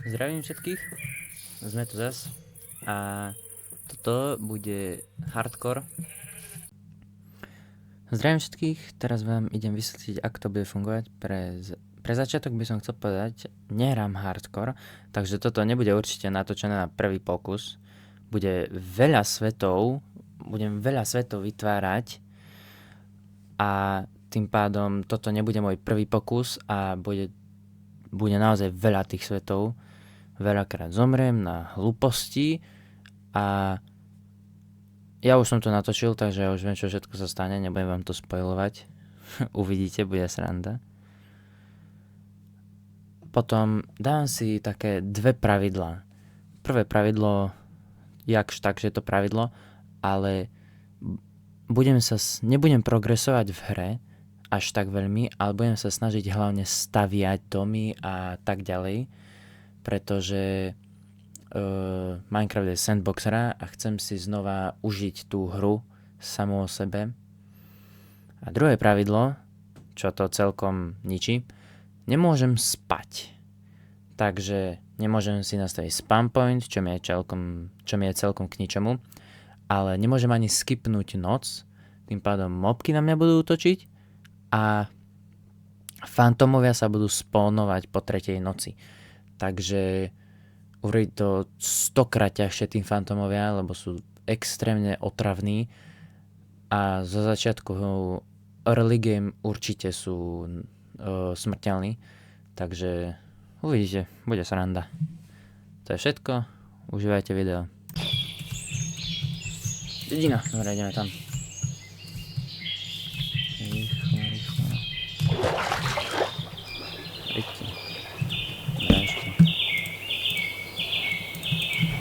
Zdravím všetkých, sme tu zas a toto bude hardcore. Zdravím všetkých, teraz vám idem vysvetliť, ako to bude fungovať. Pre začiatok by som chcel povedať, nehrám hardcore, takže toto nebude určite natočené na prvý pokus. Bude veľa svetov, budem veľa svetov vytvárať a tým pádom toto nebude môj prvý pokus a bude naozaj veľa tých svetov. Veľakrát zomriem na hlúposti a ja už som to natočil, takže ja už viem, čo všetko sa stane, nebudem vám to spoilovať. Uvidíte, bude sranda. Potom dám si také dve pravidlá. Prvé pravidlo, jakž tak, že je to pravidlo, ale nebudem progresovať v hre až tak veľmi, ale budem sa snažiť hlavne staviať domy a tak ďalej, pretože Minecraft je sandbox hra a chcem si znova užiť tú hru samú o sebe. A druhé pravidlo, čo to celkom ničí, nemôžem spať. Takže nemôžem si nastaviť spam point, čo mi je celkom k ničomu, ale nemôžem ani skipnúť noc, tým pádom mobky na mňa budú útočiť a fantomovia sa budú spawnovať po 3. noci. Takže urobiť to 100-krát ťažšie tým fantomovia, lebo sú extrémne otravní a zo začiatku early game určite sú smrteľní, takže uvidíte, bude sranda. To je všetko, užívajte video. Dedina, dobre, ideme tam. Rýchlo. Vidíte. Dobre, ešte.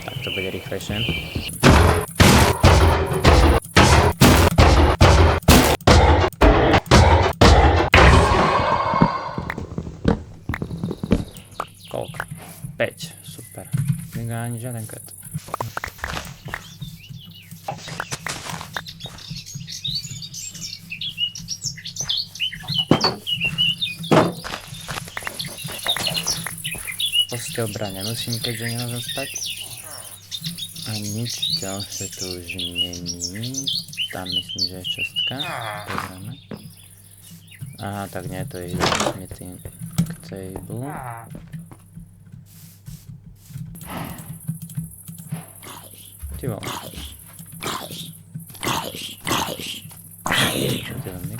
Tak to bude rýchlejšie. Koľko? 5, super. Nikto ani žiaden kat. Postel brať nemusím, keďže nemôžem spať. A nič ďalšie tu už není. Tam myslím, že je čestka. Pozrieme. Aha, tak nie, to je smithing table. Ty vole. Čo ty veľmi?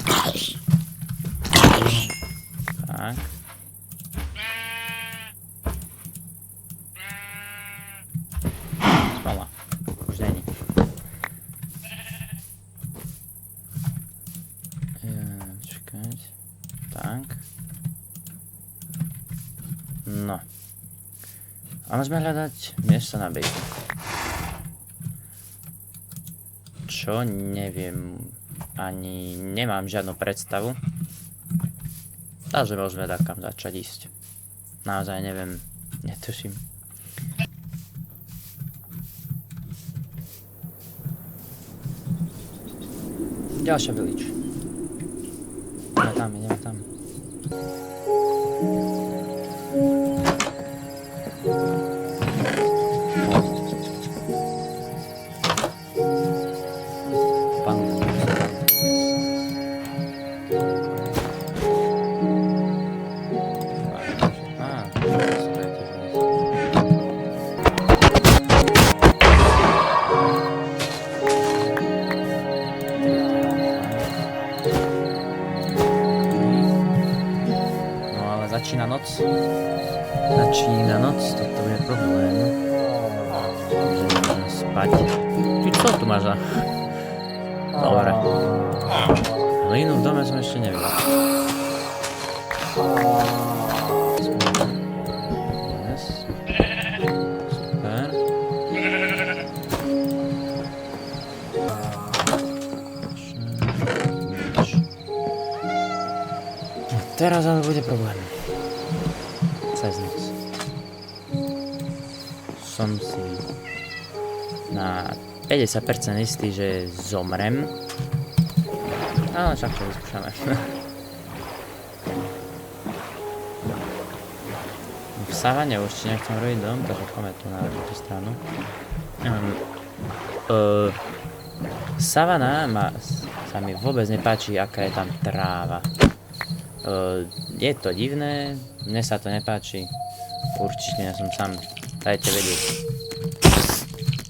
Tak. Spala. Už není. Čakať. Tak. No. A môžeme hľadať miesto na bejku. Čo? Neviem. Ani nemám žiadnu predstavu. Takže môžeme takam začať ísť. Naozaj neviem. Netuším. Ďalšia village. Ideme tam. Začína noc, toto je problém. Takže môžem spať. Ty čo tu máš za? Dobre. Hlínu v dome som ešte nevidel. Yes. Super. Teraz ale bude problém. Cez noc. Som si na 50% istý, že zomrem. Ale však to vyskúšame. savane určite nechcem robiť dom, takže poďme tu na túto stranu. Savana sa mi vôbec nepáči, aká je tam tráva. Je to divné, mne sa to nepáči. Určite nie som sám. Dajte vedieť.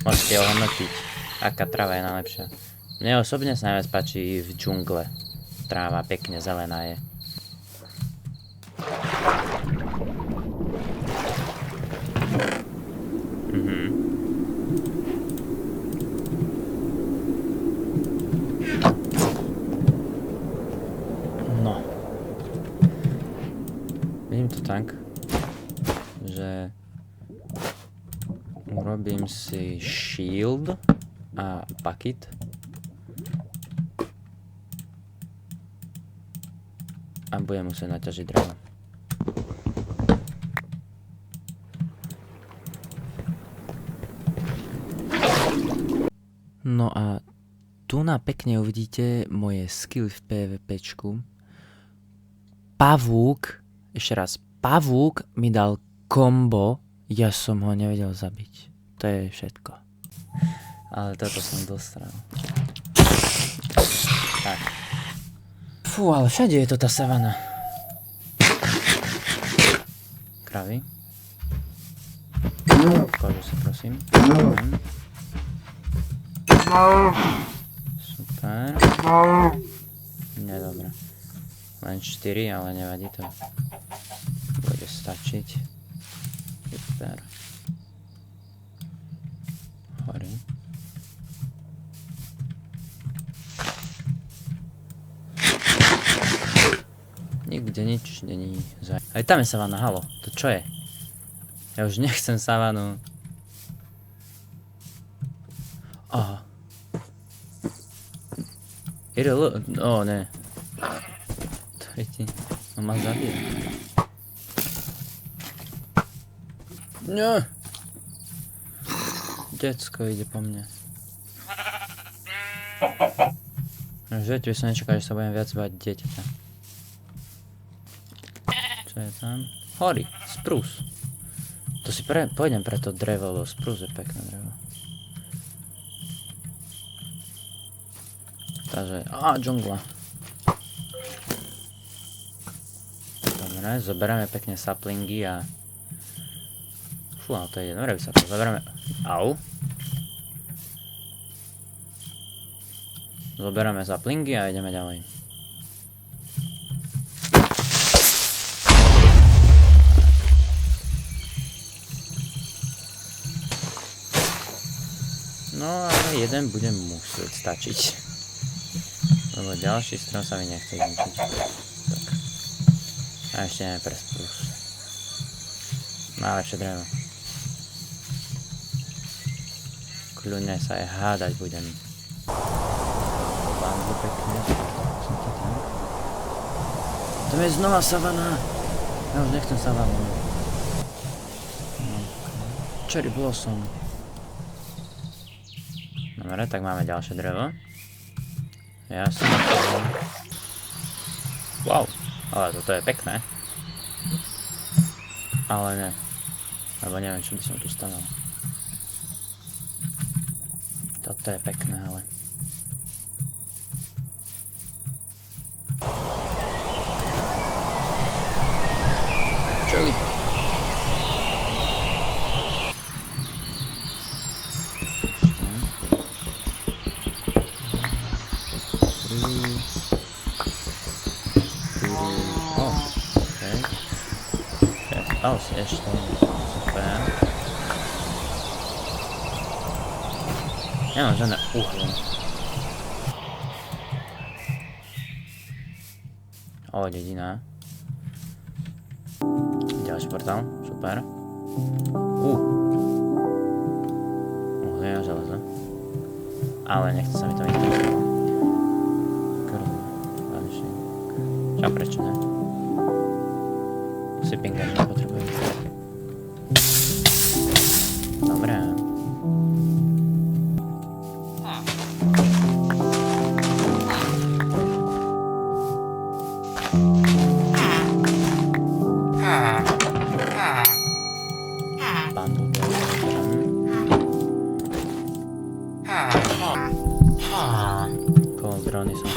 Môžete ohodnotiť, aká tráva je najlepšia. Mne osobne sa najviac páči v džungle. Tráva pekne zelená je. No. Vidím to tak, že urobím si shield a bucket. A budem musieť naťažiť drevo. No a tu na pekne uvidíte moje skilly v PvPčku. Pavúk, ešte raz, pavúk mi dal kombo, ja som ho nevedel zabiť. To je všetko. Ale toto som dostral. Tak. Fú, ale všade je to tá savana. Kravy. Kožu si prosím. Super. Nie, dobré. Len 4, ale nevadí to. Bude stačiť. Super. Horí. Nikde nič není. Aj tam je savana, halo. To čo je? Ja už nechcem savanu. Aha. Oh, ne. To je ti. On ma zabije. No. Decko ide po mne. Že by som nečakal, že sa budem viac bať dieťaťa. Čo je tam? Horí, spruce. To si pôjdem pre to drevo, lebo spruce je pekné drevo. Takže, džungla. Dobre, zoberieme pekne saplingy a... Fú, ale to ide, dobre by sa to zoberieme. Au. Zoberieme saplingy a ideme ďalej. No, ale jeden budem musieť stačiť. Lebo ďalší strom sa mi nechce zničiť. Tak. A ešte neviem pre spruce. Najlepšie drevo. Kľudne sa aj hádať budem. Bambu pekne. Tam je znova savana. Ja už nechcem savanu. Cherry blossom. Dobre, tak máme ďalšie drevo. Jasne. Wow, ale toto je pekné. Ale ne. Lebo neviem, čo by som tu stavil. Toto je pekné, ale... Čeli. Ešte, super. Nemám žiadne uhlie. Dedina. Ďalší portál, super. Uhlie a železo. Ale nechce sa mi to vyhnúť. Čo prečo ne? Si pinga, že nepotrebujem. Dobre. Bumblebee. Cauldrony som.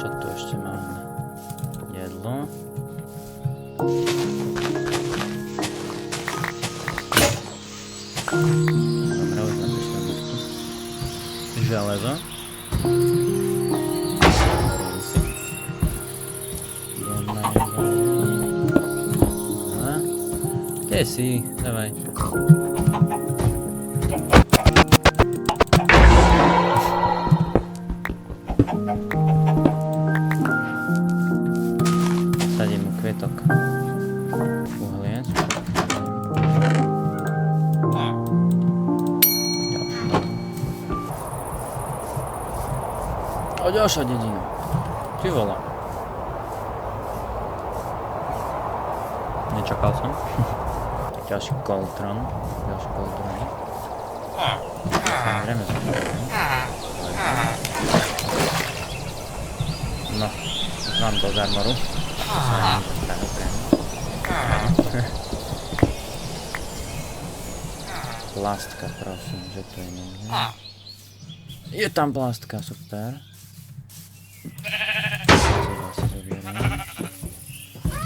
Čo tu ešte máme? Jedlo. Dobre, už na to železo. Kde si? Dávaj. Sadím mu květok. Uhlie. O, ďalšia dedina. Ty vole. Nečakal som. Ďalší Coltron. Ďalší Coltron. Samozrejme zaujímavé. No, mám dosť armoru. Plastka, prosím, že to je niekde. Je tam plastka, super.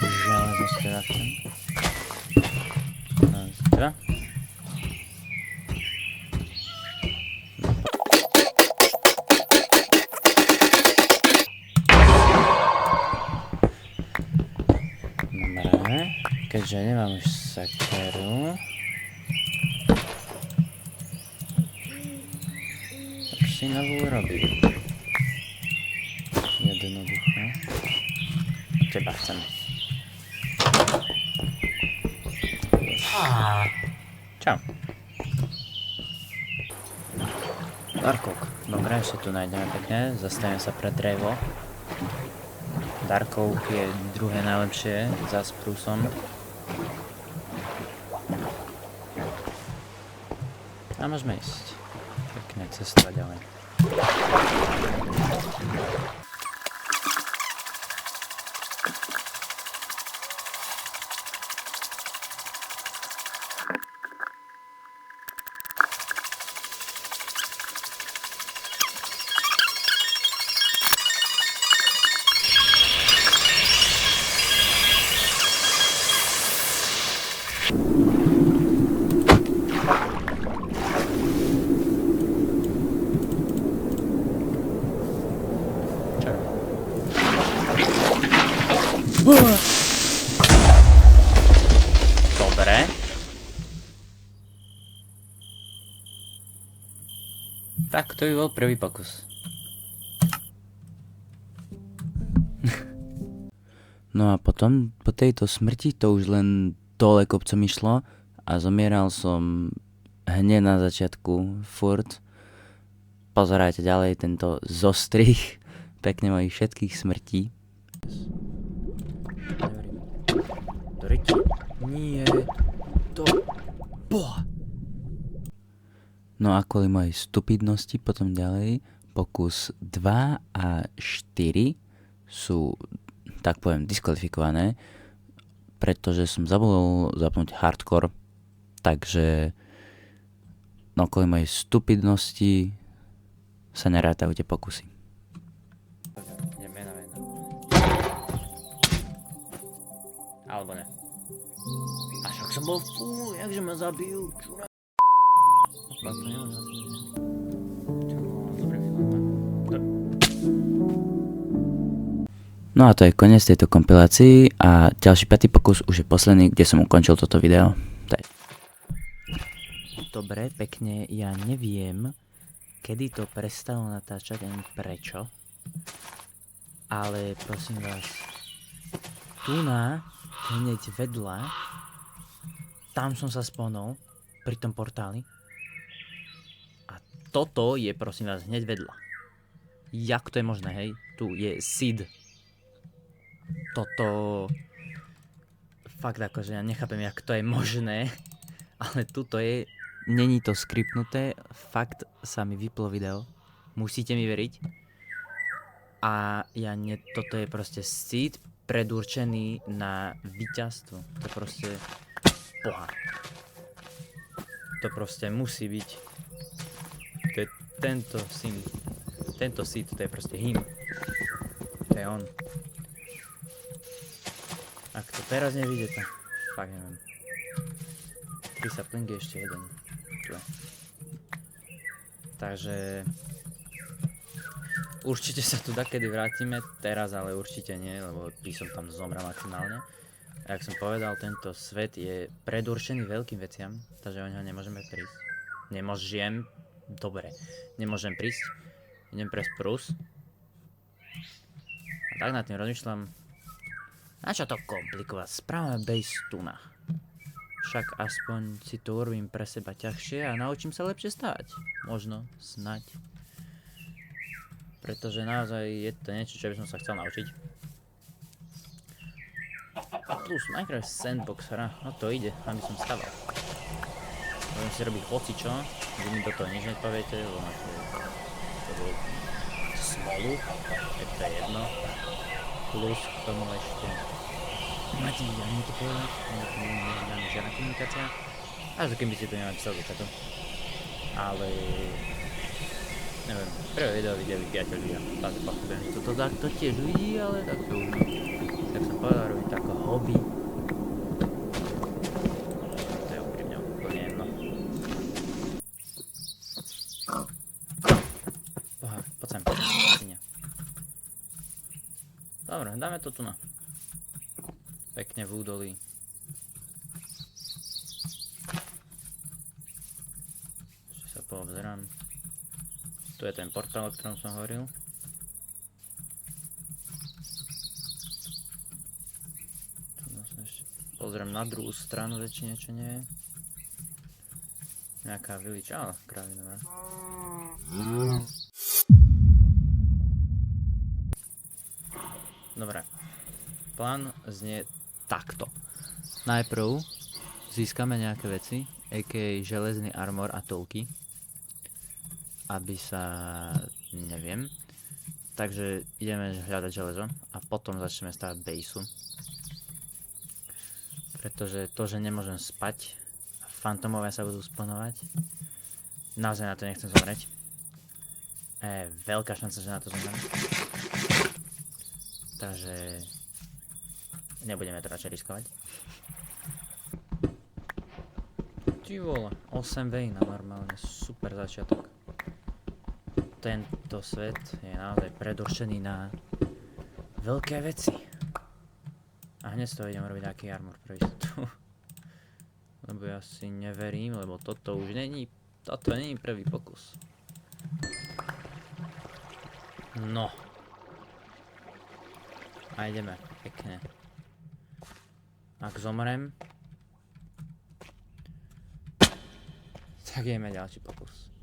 Železo si teda chcem. Raz, dva. Dobre, keďže nemám už sakeru, tak si novú robím. Jednoducho. Teba chcem. Čau. Darkok. Dobre, ešte tu nájdeme pekne. Zastavím sa pre drevo. Dark Oak je druhé najlepšie za sprusom. A môžeme ísť. Pekne cestovať ďalej. Dobre. Tak, to by bol prvý pokus. No a potom, po tejto smrti, to už len dole kopcom išlo a zomieral som hneď na začiatku, furt. Pozerajte ďalej tento zostrih pekne mojich všetkých smrtí. Nie, to... Boha. No a kvôli mojej stupidnosti potom ďalej, pokus 2 a 4 sú, tak poviem, diskvalifikované, pretože som zabudol zapnúť hardcore, takže no kvôli mojej stupidnosti sa nerátajú tie pokusy. Alebo ne. A však som bol fú, jakže ma zabijú, čurá. No a to je koniec tejto kompilácii a ďalší 5. pokus už je posledný, kde som ukončil toto video. Dobre, pekne, ja neviem, kedy to prestalo natáčať ani prečo, ale prosím vás, tu na hneď vedľa, tam som sa spawnol pri tom portáli a toto je prosím vás hneď vedľa. Jak to je možné, hej? Tu je seed. Toto... Fakt akože ja nechápem, jak to je možné, ale tuto je... Není to skripnuté, fakt sa mi vyplo video. Musíte mi veriť. A toto je proste seed predurčený na víťazstvo. To proste... Boha. To proste musí byť. To je tento seed, to je proste him. To je on. Ak to teraz nevidie, to fakt neviem. Ty sa plingy ešte jeden. Tu. Takže... Určite sa tu dakedy vrátime, teraz ale určite nie, lebo by som tam zomrel maximálne. A jak som povedal, tento svet je predurčený veľkým veciam, takže o neho nemôžeme prísť. Nemôžem prísť. Idem pre sprus. A tak nad tým rozmýšľam, na čo to komplikovať, správame base tuna. Však aspoň si to urobím pre seba ťažšie a naučím sa lepšie stávať. Možno, snaď. Pretože naozaj je to niečo, čo by som sa chcel naučiť. Plus Minecraft Sandbox hra, no to ide, aby som staval. Môžem si robiť hocičo, vy mi do toho nič nepoviete, lebo máte smolu, je to jedno. Plus k tomu ešte... Máte mi to povedať, nemám žiadna komunikácia. Až keby si to nenapísal do chatu. Ale... Neviem, prvé video videli priatelia, takže pochybujem, že toto takto tiež vidí, ale tak to už, jak som povedal, robí to ako hobby. To je úprimne úplne jedno. Boha, poď sem, synia. Dobre, dáme to tu na. Pekne v údolí. Ešte sa poobzerám. Tu je ten portál, o ktorom som hovoril. Tu vlastne ešte pozriem na druhú stranu, či niečo nie je. Nejaká village, ale krávy, dobré. Dobre. Plán znie takto. Najprv získame nejaké veci, a.k.a. železný armor a toľky. Aby sa... neviem. Takže ideme hľadať železo a potom začneme stavať baseu. Pretože to, že nemôžem spať a fantomové sa budú spawnovať, naozaj na to nechcem zomrieť. Veľká šanca, že na to zomriem. Takže... nebudeme to radšej riskovať. Ty vole, 8 vejna normálne, super začiatok. Tento svet je naozaj predurčený na veľké veci. A hneď z toho idem robiť nejaký armor pre istotu. Lebo ja si neverím, lebo toto už není... toto není prvý pokus. No. A ideme, pekne. Ak zomrem... tak ideme ďalší pokus.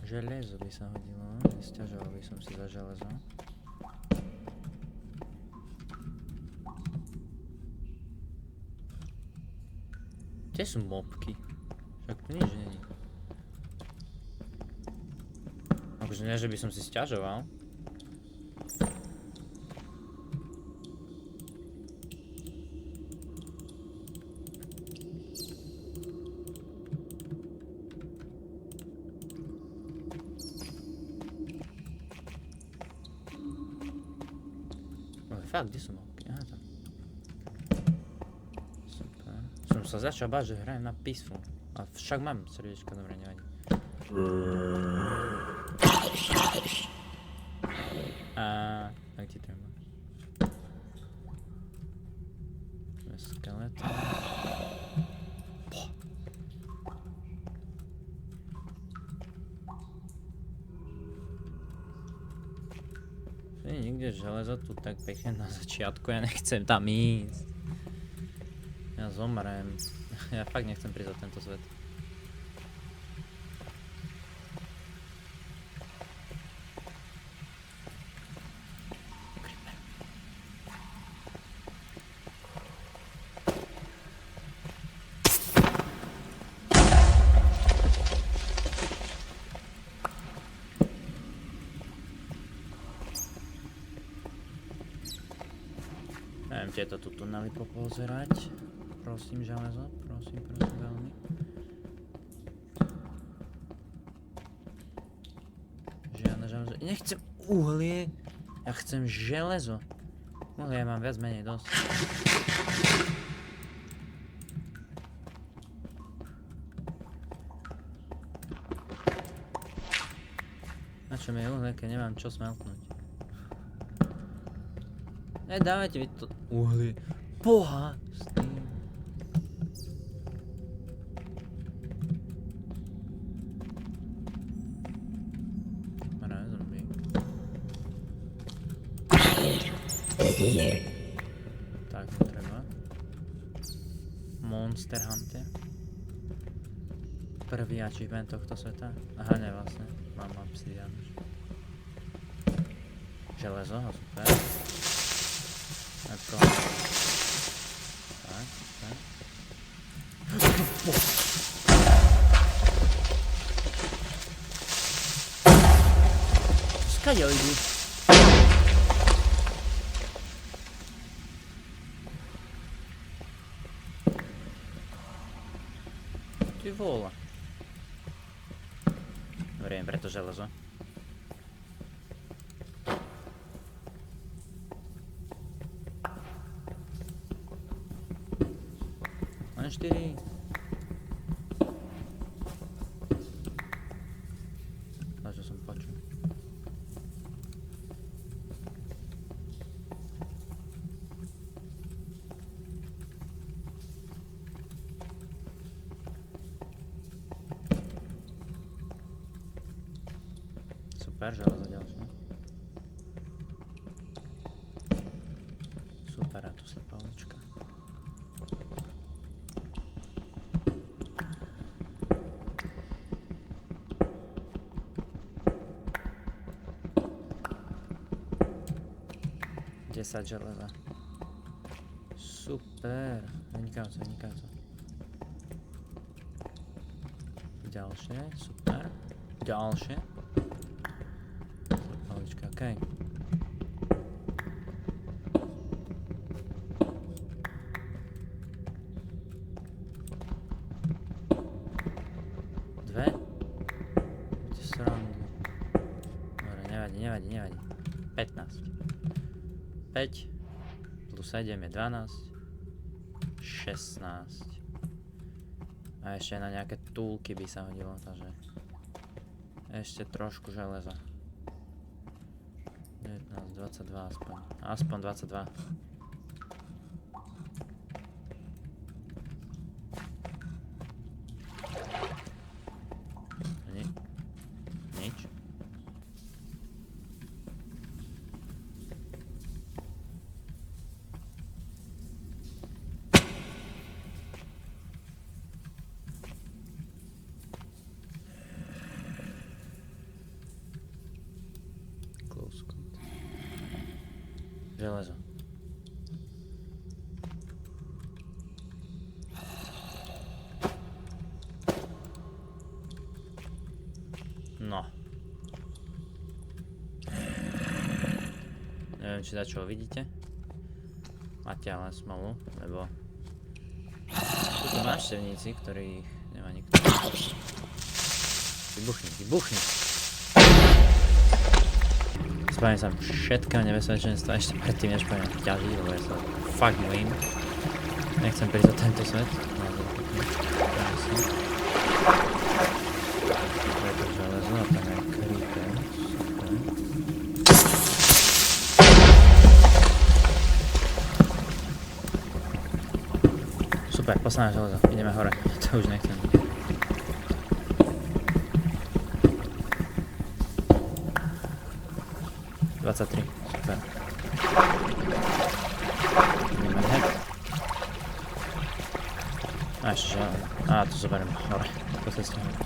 Železo by sa hodilo, nesťažoval by som si za železo. Kde sú mobky? Však tu nič není. Akože nie, že by som si sťažoval. Fakt, kde som mobky? Aha, tam. Super. Som sa začal báť, že hrajem na peaceful. A však mám srdiečka, dobre, nevadí. A tak ti treba. Skeleta. Nikde železo tu tak pekne na začiatku, ja nechcem tam ísť. Ja zomrem. Ja fakt nechcem prísť o tento svet. tieto tu tunely popozerať. Prosím, železo, prosím veľmi. Žiadne železo. Nechcem uhlie, ja chcem železo. Uhlie mám viac menej dosť. Na čo mi je uhlie, keď nemám čo smeltnúť? Dávajte mi to uhlie. Boha s tým. Tak, netreba. Monster Hunter. Prvý achievement tohto sveta. Aha, ne vlastne. Mám obsidian. Železo, super. Tak. Skade idú? Ty vole. Vriem preto železo. Len 4. To som počul. Super, železo ďalšie. Super, a tu slepá ulička. Železa. Super. Vynikajúco, vynikajúco. Ďalšie, super. Ďalšie. Palička, okej. Dve. Buďte srandu. Dobre, nevadí. 15. 5 plus 7 je 12, 16. A ešte na nejaké túlky by sa hodilo, takže ešte trošku železa. 19, 22 aspoň. Aspoň 22. Nič. Železo. No. Neviem, či za čo vidíte. Máte ale smolu, lebo sú tu návštevníci, ktorých nemá nikto. Vybuchni. Spravím sa všetkého nebezpečenstva ešte predtým, než poviem ťažiť, lebo ja sa fakt bojím. Nechcem prísť o tento svet. To je to železo a tam je creeper. Super, posledné železo. Ideme hore. To už nechcem. Super. Ideme hneď. A ešte železo. Á, to zoberiem hore. Po ceste hore.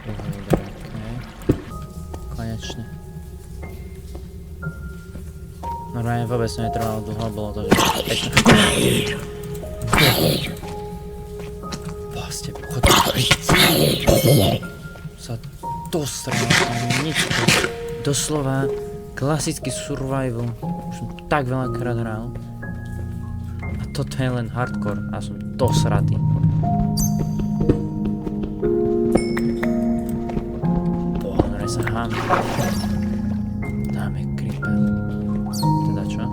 Okej. Konečne. Normálne vôbec to netrvalo dlho, bolo to, že 15. Vlastne, chodí. Sa dostrala nič. Doslova klasický survival. Už som tak veľakrát hral. toto je len hardcore a som dosratý. Pohnore sa hám. Dáme creeper. Teda čo?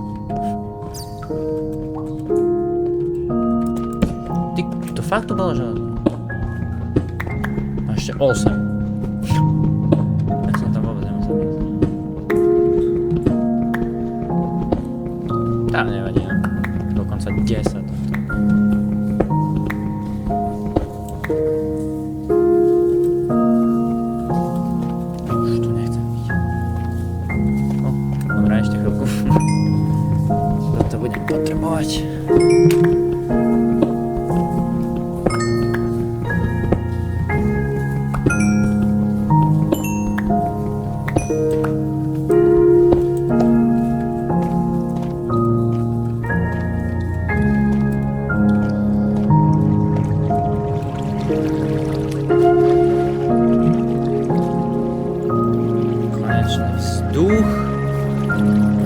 Ty, to fakt to bolo, že... A ešte 8. Tak som tam vôbec nemusel ísť. Tá, nevadí, no. Dokonca 10. Už tu nechcem byť. No, dobrá, ešte chvíľku. Toto budem potrebovať.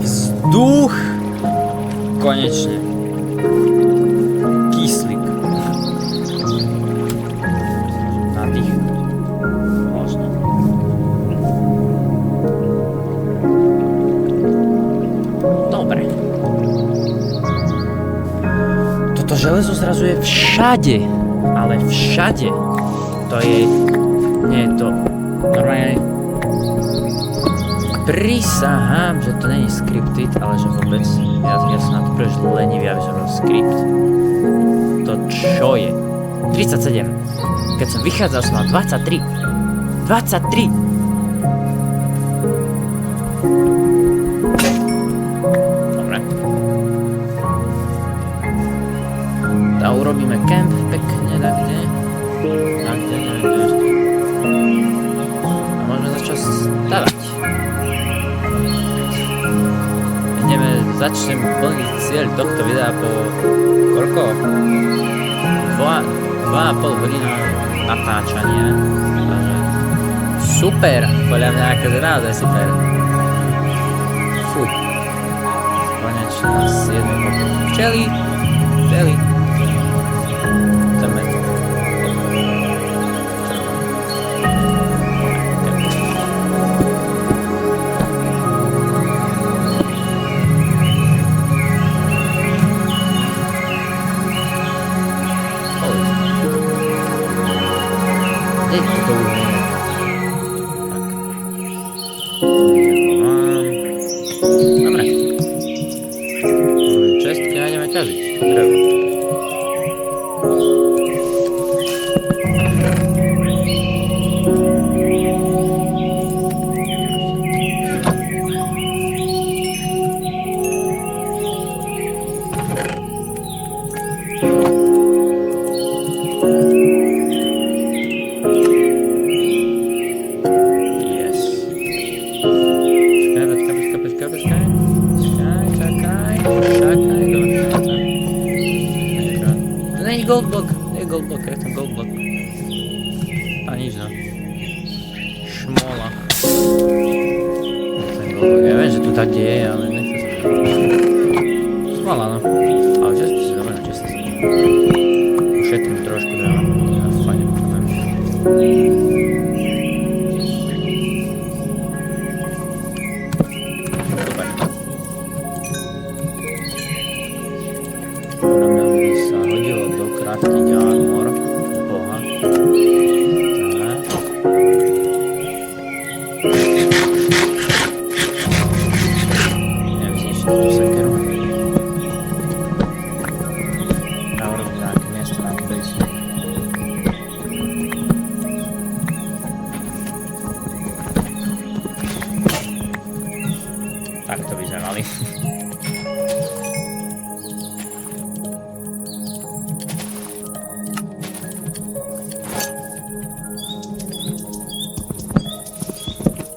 Vzduch! Konečne. Kyslík. Nadýchnuť. Možno. Dobre. Toto železo zrazu je všade. Ale všade. To je... Nie je to... Normálne... Prisahám, že to není scripted, ale že vôbec. Ja som na to príliš lenivý, aby som bol script. To čo je? 37. Keď som vychádzal, som mal 23. 23! Dobre. A urobíme camp pekne na kde. A môžeme začať stavať. Začnem plniť cieľ tohto videa po koľko? 2,5 hodina natáčania. Takže super, podľa mňa akože naozaj super. Fú. Konečne nás jedno včely. Chceme. Dobre. Čestky nájdeme ťažiť. Drevo. Goldblock, je goldblock, je to goldblock. A nič no. Šmola. Ja viem, že tu tak je, ale nechce sa. Šmola no. Ale často si dobre, často si. Ušetrím trošku dreva. Ja fajne potrebujem. Crafting armor, boha. Neviem si ešte tú sekeru. A urobím nejaké miesto na ulici. Tak to by sme mali.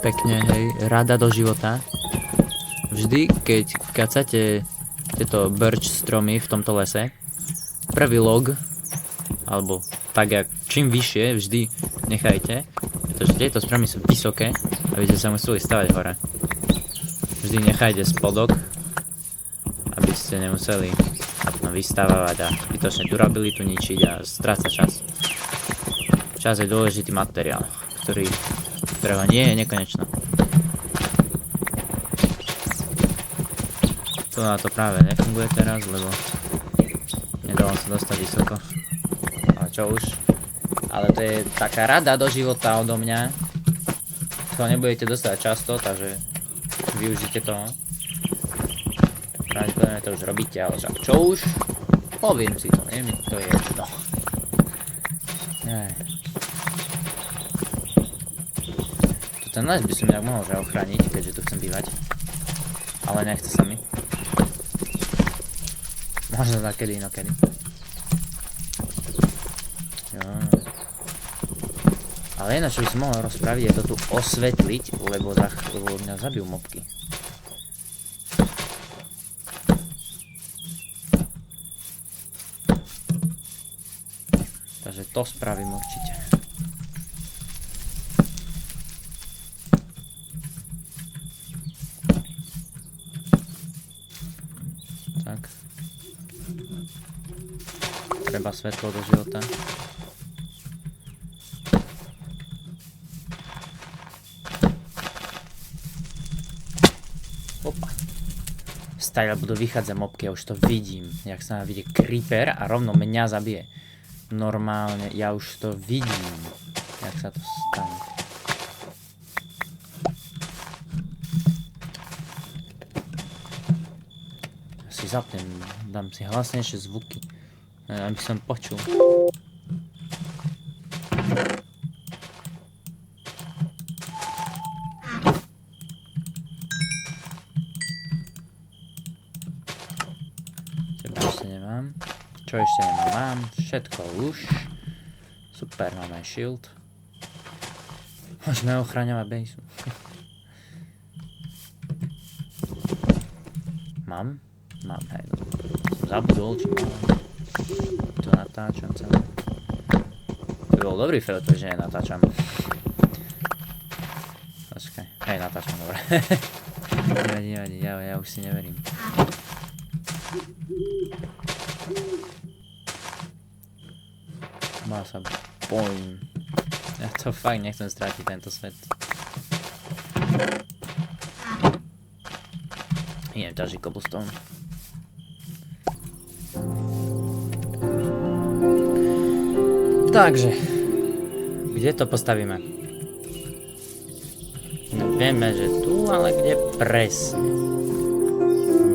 Pekne, hej, rada do života. Vždy, keď kacate tieto birch stromy v tomto lese, prvý log, alebo tak jak čím vyššie, vždy nechajte, pretože tieto stromy sú vysoké a by ste sa museli stavať hore. Vždy nechajte spodok, aby ste nemuseli, no vystávať a zbytočne durabilitu ničiť a strácať čas. Čas je dôležitý materiál, ktorého nie je nekonečno. Tu na to práve nefunguje teraz, lebo nedalo sa dostať vysoko. Ale čo už? Ale to je taká rada do života odo mňa. To nebudete dostať často, takže využite to. Pravdepodobne to už robíte, ale čo už? Poviem si to, nie mi to je jedno. Ten les by som nejak mohol že ochrániť, keďže tu chcem bývať. Ale nechce sa mi. Možno takedy inokedy. Jo. Ale jedno, čo by som mohol rozpraviť, je to tu osvetliť, lebo mňa zabijú mobky. Takže to spravím určite. Tak. Treba svetlo do života. Opa. Stále budú vychádzať mobky, ja už to vidím. Jak sa nám vidie creeper a rovno mňa zabije. Normálne, ja už to vidím. Jak sa to stane. Ja si zapnem, dám si hlasnejšie zvuky. Aby som počul. Teba ešte nemám. Čo ešte nemám? Mám všetko už. Super, máme shield. Môžeme ochraňovať base. Mám? Mám, hej. Som zabudol, či mám. Tu natáčam celé. To by bol dobrý filtr, že nenatáčam. Počkaj. Hej, natáčam, dobre. Nevadí, ja už si neverím. Má sa bojím. Ja to fakt nechcem strátiť tento svet. Idem ťažiť cobblestone. Takže, kde to postavíme? Vieme, že tu, ale kde presne?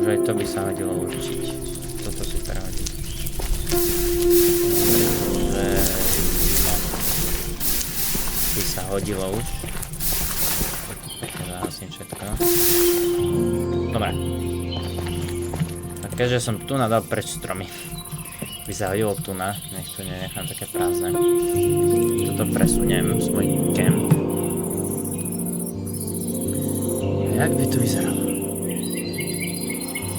Už aj to by sa hodilo určiť. Toto super hodí. By sa hodilo už. Pekne zahasím všetko. Dobre. A keďže som tu nadal preč stromy, by sa hodilo tu na, nech tu nenechám také prázdne. Toto presuniem svoj camp. Jak by to vyzeralo?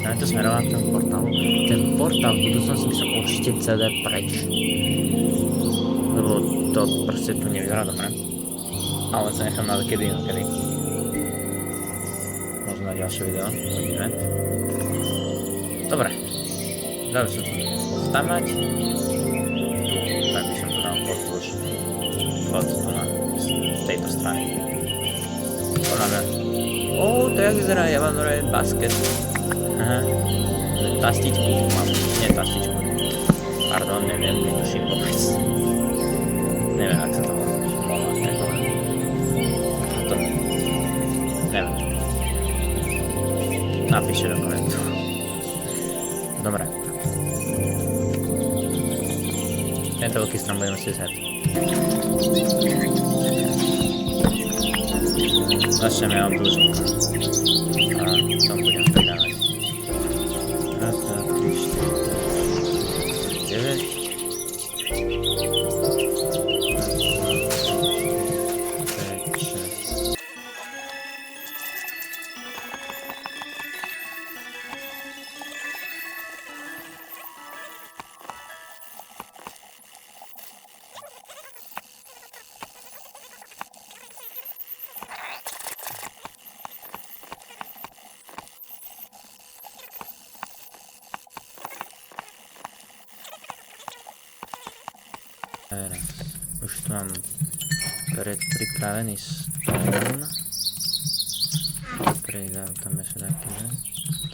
Ja to smerovám k tomu portálu. Ten portál v budúcnosti by sa určite celé preč. Lebo to proste tu nevyzerá dobre. Ale sa nechám na kedy inokedy. Možno na ďalšie video, uvidíme. Dobre. Dal som tu postavať. Tak by som to dal pozdĺž. Od tu na tejto strany. Ponáme. To jak vyzerá Javanore basket. Aha. Tastičku mám. Nie tastičku. Pardon, neviem, netuším vôbec. Neviem, ak sa to volá. To neviem. Napíšte do komentu. Dobre. Tento veľký strom budeme si zhať. Začneme vám tu zvuk. A tam budem pridávať. Raz, dva, 3, 4, 5, 9. Už tu mám pripravený stone. Pridám tam ešte taký, ne?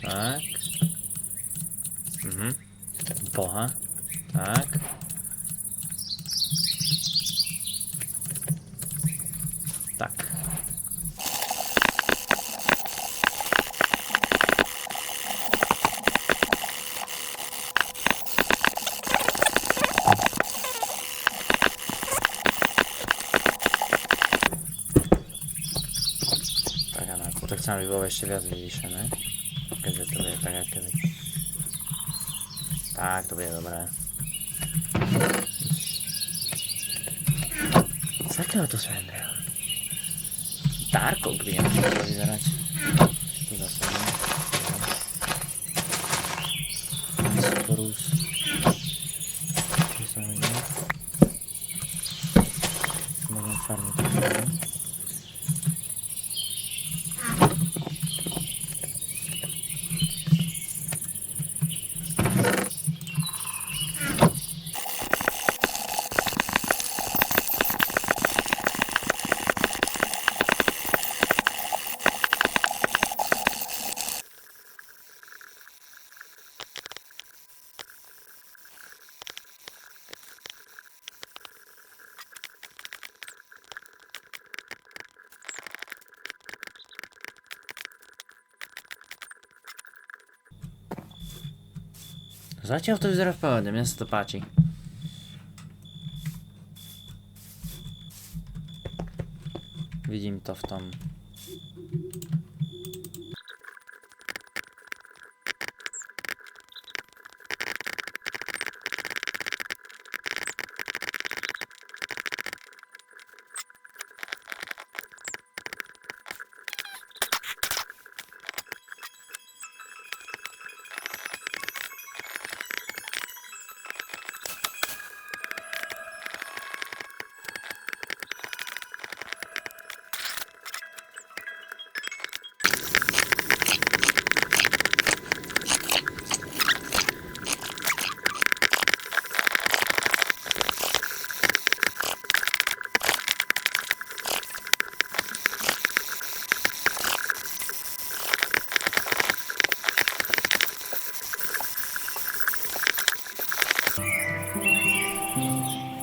Tak. Boha. Tak. Tak. To chcem, aby bolo ešte viac vyvýšené, keďže to bude tak, aké by. Tak, to bude dobré. Z akého to sa Andrea? Dark Oak by nemusel to vyzerať. Tu zase nie. Sporus. Tu sa hodí. Môžem farmiť to. Zatiaľ to vyzerá v pohode, mne sa to páči. Vidím to v tom.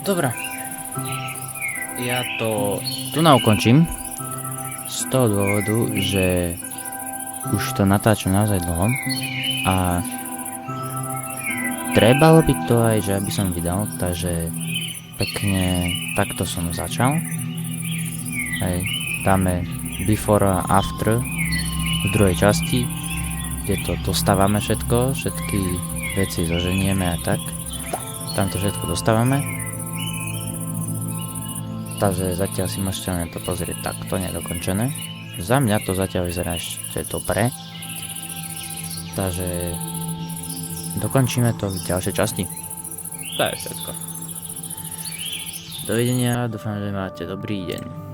Dobre. Ja to tu ukončím. Z toho dôvodu, že už to natáčam naozaj dlho. A trebalo by to aj, že aby som vydal, takže pekne takto som začal. Hej, dáme before a after v druhej časti, kde to dostávame všetko, všetky veci zoženieme a tak. Tam to všetko dostávame. Takže zatiaľ si môžete len to pozrieť takto nedokončené. Za mňa to zatiaľ vyzerá ešte dobre. Takže dokončíme to v ďalšej časti. To je všetko. Dovidenia, dúfam, že máte dobrý deň.